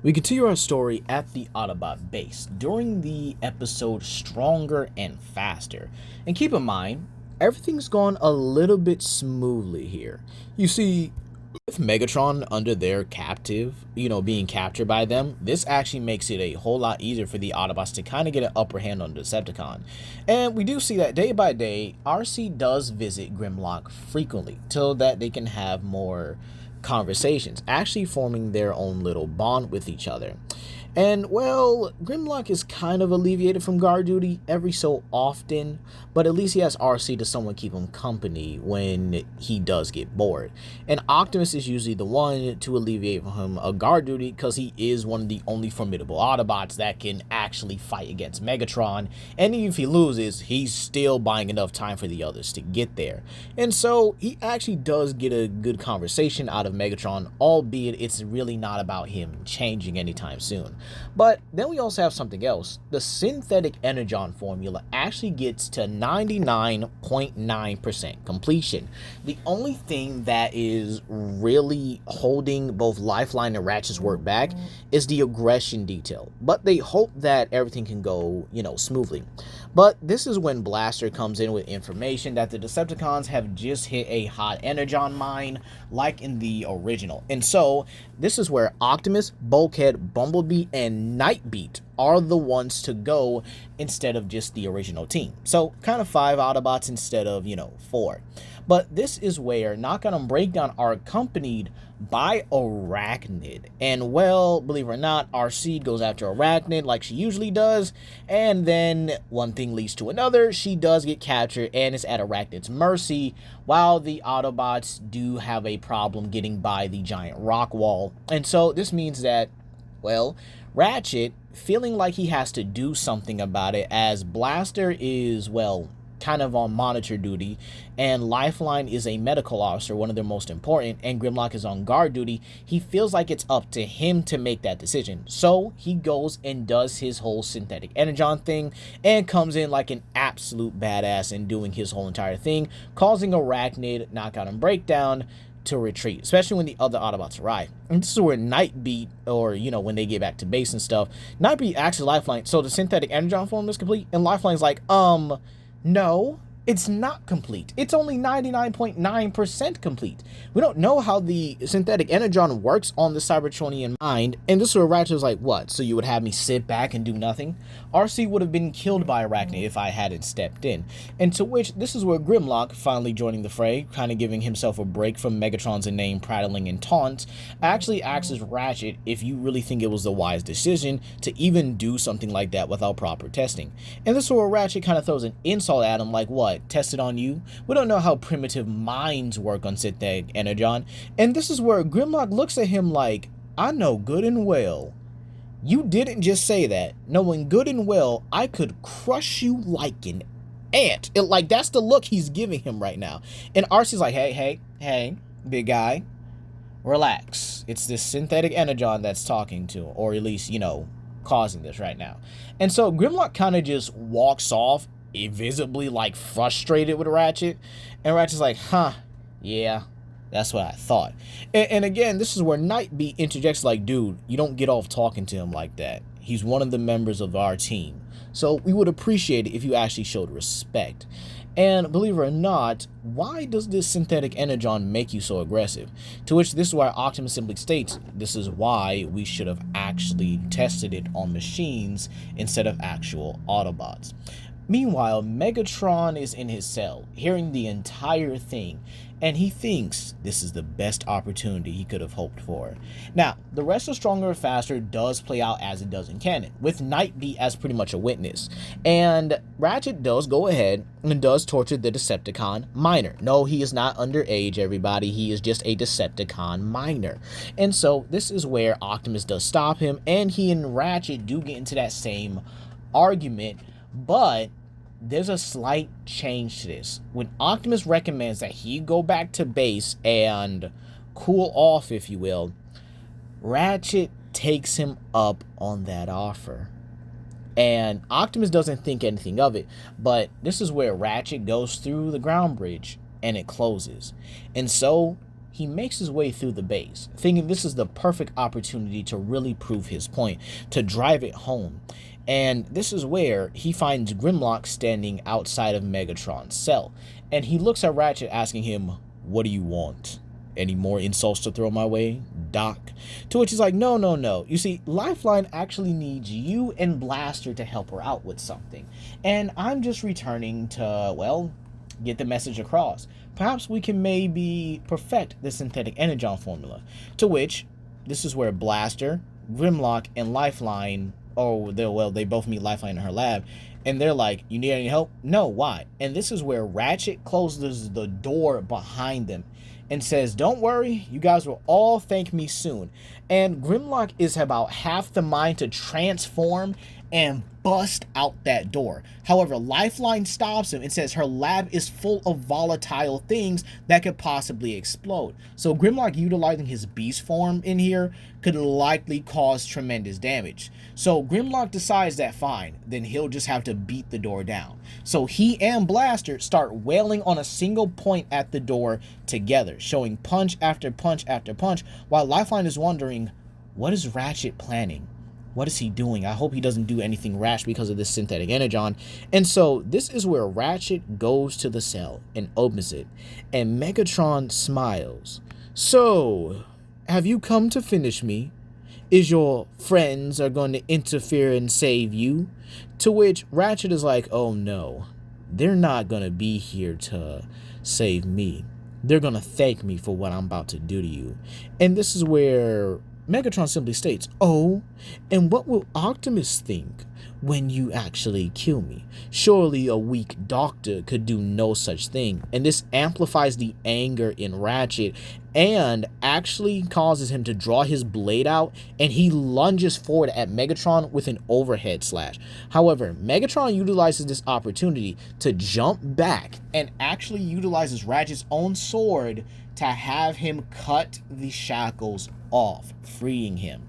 We continue our story at the Autobot base during the episode Stronger and Faster. And keep in mind, everything's gone a little bit smoothly here. You see, with Megatron under their captive, being captured by them, this actually makes it a whole lot easier for the Autobots to kind of get an upper hand on Decepticon. And we do see that day by day, RC does visit Grimlock frequently so that they can have more conversations, actually forming their own little bond with each other. And, well, Grimlock is kind of alleviated from guard duty every so often, but at least he has RC to someone keep him company when he does get bored. And Optimus is usually the one to alleviate him a guard duty because he is one of the only formidable Autobots that can actually fight against Megatron, and even if he loses, he's still buying enough time for the others to get there. And so he actually does get a good conversation out of Megatron, albeit it's really not about him changing anytime soon. But then we also have something else. The synthetic energon formula actually gets to 99.9% completion. The only thing that is really holding both Lifeline and Ratchet's work back is the aggression detail. But they hope that everything can go, smoothly. But this is when Blaster comes in with information that the Decepticons have just hit a hot energon mine like in the original. And so this is where Optimus, Bulkhead, Bumblebee, and Nightbeat are the ones to go instead of just the original team. So kind of 5 Autobots instead of, 4. But this is where Knockout and Breakdown are accompanied by Arachnid. And, well, believe it or not, our seed goes after Arachnid like she usually does. And then one thing leads to another. She does get captured and is at Arachnid's mercy, while the Autobots do have a problem getting by the giant rock wall. And so this means that, well, Ratchet, feeling like he has to do something about it, as Blaster is, well, kind of on monitor duty, and Lifeline is a medical officer, one of their most important, and Grimlock is on guard duty, he feels like it's up to him to make that decision. So he goes and does his whole synthetic energon thing and comes in like an absolute badass in doing his whole entire thing, causing Arachnid, Knockout, and Breakdown to retreat, especially when the other Autobots arrive. And this is where Nightbeat, or, when they get back to base and stuff, Nightbeat acts as Lifeline, so the synthetic energon form is complete, and Lifeline's like, no, it's not complete. It's only 99.9% complete. We don't know how the synthetic energon works on the Cybertronian mind. And this is where Ratchet was like, what? So you would have me sit back and do nothing? RC would have been killed by Arachnid if I hadn't stepped in. And to which, this is where Grimlock, finally joining the fray, kind of giving himself a break from Megatron's inane prattling and taunts, actually acts as Ratchet if you really think it was the wise decision to even do something like that without proper testing. And this is where Ratchet kind of throws an insult at him like, what? Tested on you? We don't know how primitive minds work on synthetic energon. And this is where Grimlock looks at him like, I know good and well you didn't just say that, knowing good and well I could crush you like an ant. That's the look he's giving him right now. And RC's like, hey, big guy, relax. It's this synthetic energon that's talking to, or at least, causing this right now. And so Grimlock kind of just walks off, visibly frustrated with Ratchet, and Ratchet's like, yeah, that's what I thought. And again, this is where Nightbeat interjects like, dude, you don't get off talking to him like that. He's one of the members of our team, so we would appreciate it if you actually showed respect. And believe it or not, why does this synthetic energon make you so aggressive? To which this is why Optimus simply states, this is why we should have actually tested it on machines instead of actual Autobots. Meanwhile, Megatron is in his cell, hearing the entire thing, and he thinks this is the best opportunity he could have hoped for. Now, the rest of Stronger and Faster does play out as it does in canon, with Nightbeat as pretty much a witness. And Ratchet does go ahead and does torture the Decepticon minor. No, he is not underage, everybody. He is just a Decepticon minor. And so this is where Optimus does stop him, and he and Ratchet do get into that same argument, but there's a slight change to this. When Optimus recommends that he go back to base and cool off, if you will, Ratchet takes him up on that offer. And Optimus doesn't think anything of it, but this is where Ratchet goes through the ground bridge and it closes. And so he makes his way through the base, thinking this is the perfect opportunity to really prove his point, to drive it home. And this is where he finds Grimlock standing outside of Megatron's cell. And he looks at Ratchet asking him, "What do you want? Any more insults to throw my way, Doc?" To which he's like, no, no, no. You see, Lifeline actually needs you and Blaster to help her out with something. And I'm just returning to, well, get the message across. Perhaps we can maybe perfect the synthetic energon formula. To which, this is where Blaster, Grimlock, and Lifeline, they both meet Lifeline in her lab, and they're like, "You need any help?" "No, why?" And this is where Ratchet closes the door behind them and says, "Don't worry, you guys will all thank me soon." And Grimlock is about half the mind to transform and bust out that door. However, Lifeline stops him and says her lab is full of volatile things that could possibly explode. So Grimlock utilizing his beast form in here could likely cause tremendous damage. So Grimlock decides that fine, then he'll just have to beat the door down. So he and Blaster start wailing on a single point at the door together, showing punch after punch after punch, while Lifeline is wondering, what is Ratchet planning? What is he doing? I hope he doesn't do anything rash because of this synthetic energon. And so this is where Ratchet goes to the cell and opens it, and Megatron smiles. "So, have you come to finish me? Is your friends are going to interfere and save you?" To which Ratchet is like, "Oh no, they're not going to be here to save me. They're going to thank me for what I'm about to do to you." And this is where Megatron simply states, "Oh, and what will Optimus think when you actually kill me? Surely a weak doctor could do no such thing." And this amplifies the anger in Ratchet and actually causes him to draw his blade out, and he lunges forward at Megatron with an overhead slash. However, Megatron utilizes this opportunity to jump back and actually utilizes Ratchet's own sword to have him cut the shackles off, freeing him.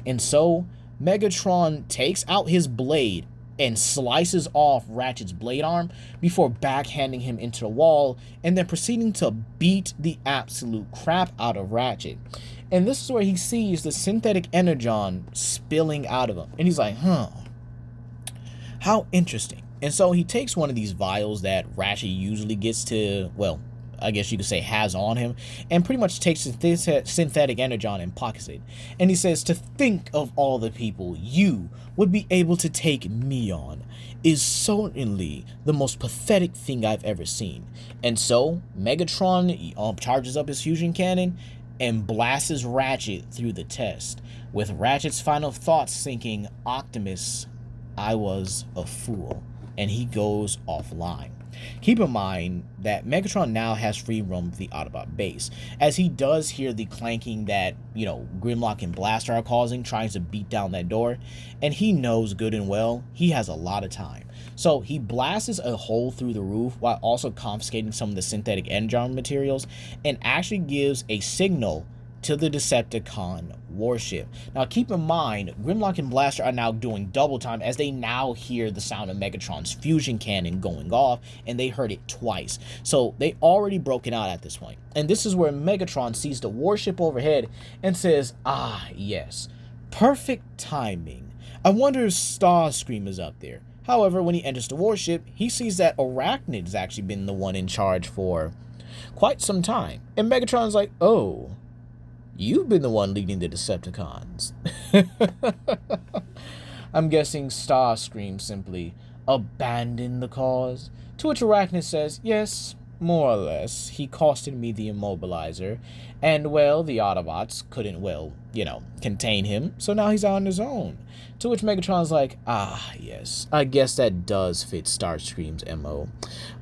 And so Megatron takes out his blade and slices off Ratchet's blade arm before backhanding him into the wall and then proceeding to beat the absolute crap out of Ratchet. And this is where he sees the synthetic energon spilling out of him, and he's like, how interesting. And so he takes one of these vials that Ratchet usually gets to, well, I guess you could say has on him, and pretty much takes this synthetic energon and pockets it. And he says, "To think of all the people you would be able to take me on is certainly the most pathetic thing I've ever seen." And so Megatron charges up his fusion cannon and blasts Ratchet through the test, with Ratchet's final thoughts thinking, "Optimus, I was a fool," and he goes offline. Keep in mind that Megatron now has free roam of the Autobot base, as he does hear the clanking that, Grimlock and Blaster are causing, trying to beat down that door, and he knows good and well he has a lot of time. So he blasts a hole through the roof while also confiscating some of the synthetic energon materials, and actually gives a signal to the Decepticon warship. Now keep in mind, Grimlock and Blaster are now doing double time, as they now hear the sound of Megatron's fusion cannon going off, and they heard it twice. So they already broken out at this point. And this is where Megatron sees the warship overhead and says, "Ah, yes, perfect timing. I wonder if Starscream is up there." However, when he enters the warship, he sees that Arachnid's actually been the one in charge for quite some time. And Megatron's like, "Oh, you've been the one leading the Decepticons." I'm guessing Starscream simply abandoned the cause. To which Arachnid says, "Yes, more or less. He costed me the immobilizer, and, well, the Autobots couldn't, contain him, so now he's out on his own." To which Megatron's like, "Ah, yes, I guess that does fit Starscream's MO.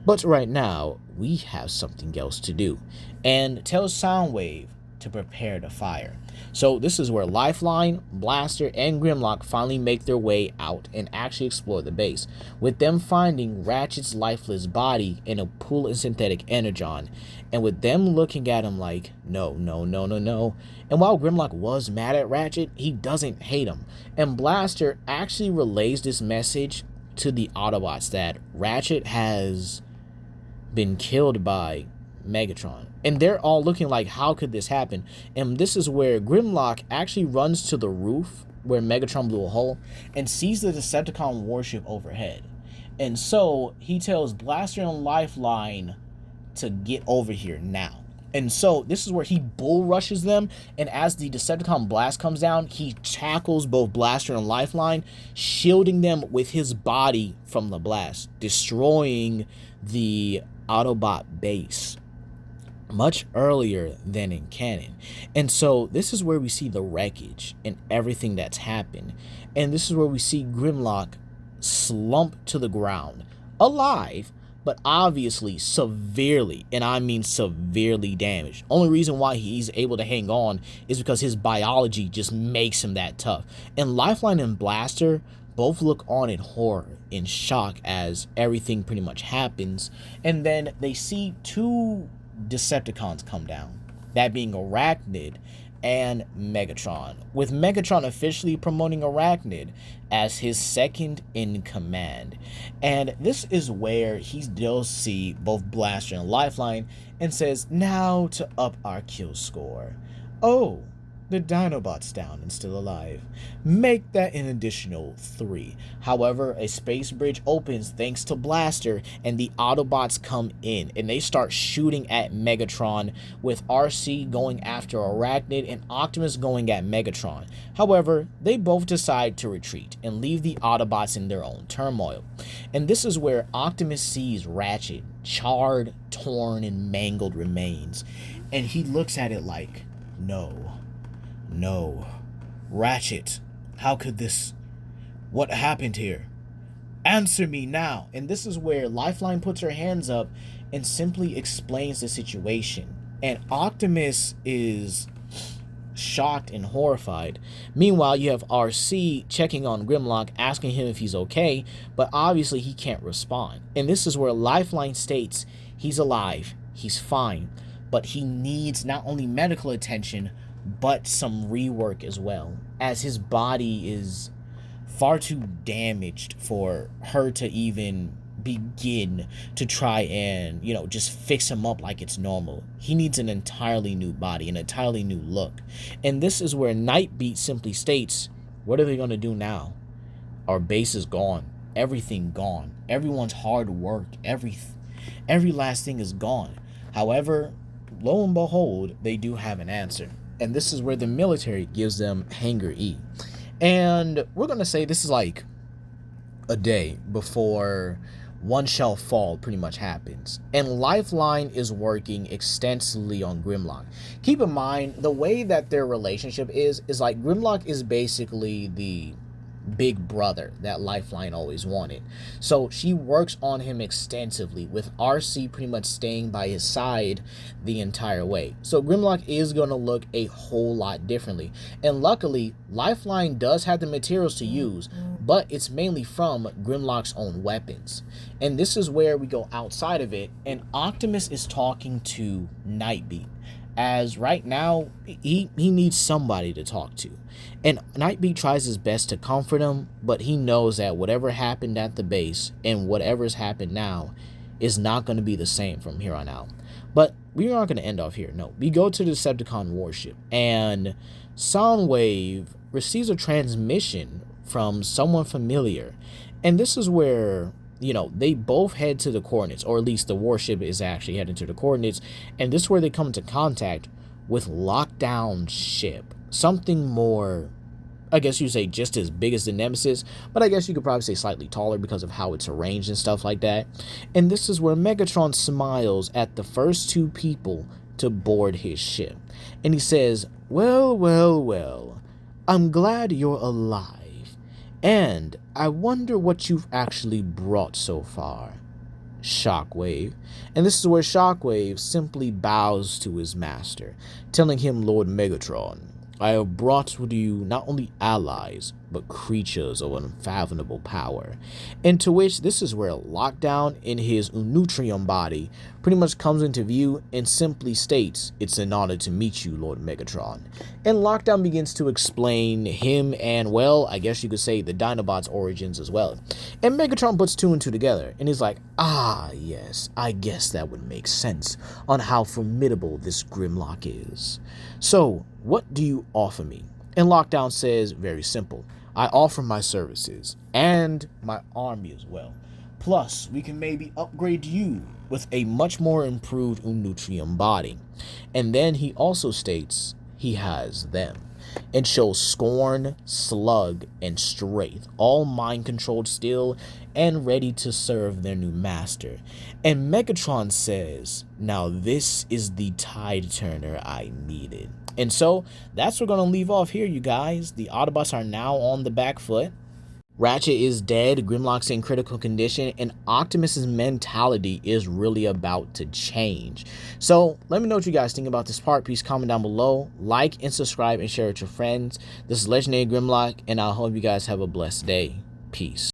But right now, we have something else to do," and tells Soundwave to prepare to fire. So this is where Lifeline, Blaster, and Grimlock finally make their way out and actually explore the base, with them finding Ratchet's lifeless body in a pool of synthetic energon, and with them looking at him like, no, no, no, no, no. And while Grimlock was mad at Ratchet, he doesn't hate him, and Blaster actually relays this message to the Autobots that Ratchet has been killed by Megatron. And they're all looking like, how could this happen? And this is where Grimlock actually runs to the roof where Megatron blew a hole and sees the Decepticon warship overhead. And so he tells Blaster and Lifeline to get over here now. And so this is where he bull rushes them, and as the Decepticon blast comes down, he tackles both Blaster and Lifeline, shielding them with his body from the blast, destroying the Autobot base much earlier than in canon. And so this is where we see the wreckage and everything that's happened. And this is where we see Grimlock slump to the ground, alive, but obviously severely, and I mean severely damaged. Only reason why he's able to hang on is because his biology just makes him that tough. And Lifeline and Blaster both look on in horror, in shock, as everything pretty much happens. And then they see two Decepticons come down, that being Arachnid and Megatron, with Megatron officially promoting Arachnid as his second in command. And this is where he does see both Blaster and Lifeline and says, now to up our kill score. Oh, the Dinobot's down and still alive. Make that an additional 3. However, a space bridge opens thanks to Blaster, and the Autobots come in, and they start shooting at Megatron, with RC going after Arachnid and Optimus going at Megatron. However, they both decide to retreat and leave the Autobots in their own turmoil. And this is where Optimus sees Ratchet, charred, torn, and mangled remains, and he looks at it like, no, Ratchet, how could this, what happened here? Answer me now. And this is where Lifeline puts her hands up and simply explains the situation. And Optimus is shocked and horrified. Meanwhile, you have RC checking on Grimlock, asking him if he's okay, but obviously he can't respond. And this is where Lifeline states he's alive, he's fine, but he needs not only medical attention, but some rework as well, as his body is far too damaged for her to even begin to try and, just fix him up like it's normal. He needs an entirely new body, an entirely new look. And this is where Nightbeat simply states, what are they going to do now? Our base is gone. Everything gone. Everyone's hard work. Every last thing is gone. However, lo and behold, they do have an answer. And this is where the military gives them Hangar E. And we're going to say this is like a day before One Shall Fall pretty much happens. And Lifeline is working extensively on Grimlock. Keep in mind, the way that their relationship is like Grimlock is basically the big brother that Lifeline always wanted. So she works on him extensively, with RC pretty much staying by his side the entire way. So Grimlock is going to look a whole lot differently. And luckily, Lifeline does have the materials to use, but it's mainly from Grimlock's own weapons. And this is where we go outside of it, and Optimus is talking to Nightbeat, as right now he needs somebody to talk to. And Nightbeat tries his best to comfort him, but he knows that whatever happened at the base and whatever's happened now is not going to be the same from here on out. But we aren't going to end off here. No, we go to the Decepticon warship, and Soundwave receives a transmission from someone familiar. And this is where, they both head to the coordinates, or at least the warship is actually heading to the coordinates. And this is where they come into contact with Lockdown ship. Something more, I guess you'd say just as big as the Nemesis, but I guess you could probably say slightly taller because of how it's arranged and stuff like that. And this is where Megatron smiles at the first two people to board his ship. And he says, well, I'm glad you're alive. And I wonder what you've actually brought so far. Shockwave. And this is where Shockwave simply bows to his master, telling him, Lord Megatron, I have brought with you not only allies, but creatures of unfathomable power. Into which this is where Lockdown in his Unutrium body pretty much comes into view and simply states, "It's an honor to meet you, Lord Megatron." And Lockdown begins to explain him and, well, I guess you could say the Dinobots' origins as well. And Megatron puts two and two together and he's like, "Ah, yes, I guess that would make sense on how formidable this Grimlock is. So, what do you offer me?" And Lockdown says, very simple, "I offer my services and my army as well. Plus, we can maybe upgrade you with a much more improved Unutrium body." And then he also states he has them and shows Scorn, Slug, and Straith, all mind-controlled still and ready to serve their new master. And Megatron says, "Now this is the tide turner I needed." And so that's where we're going to leave off here, you guys. The Autobots are now on the back foot. Ratchet is dead, Grimlock's in critical condition, and Optimus's mentality is really about to change. So let me know what you guys think about this part. Please comment down below, like and subscribe and share with your friends. This is Legendary Grimlock, and I hope you guys have a blessed day. Peace.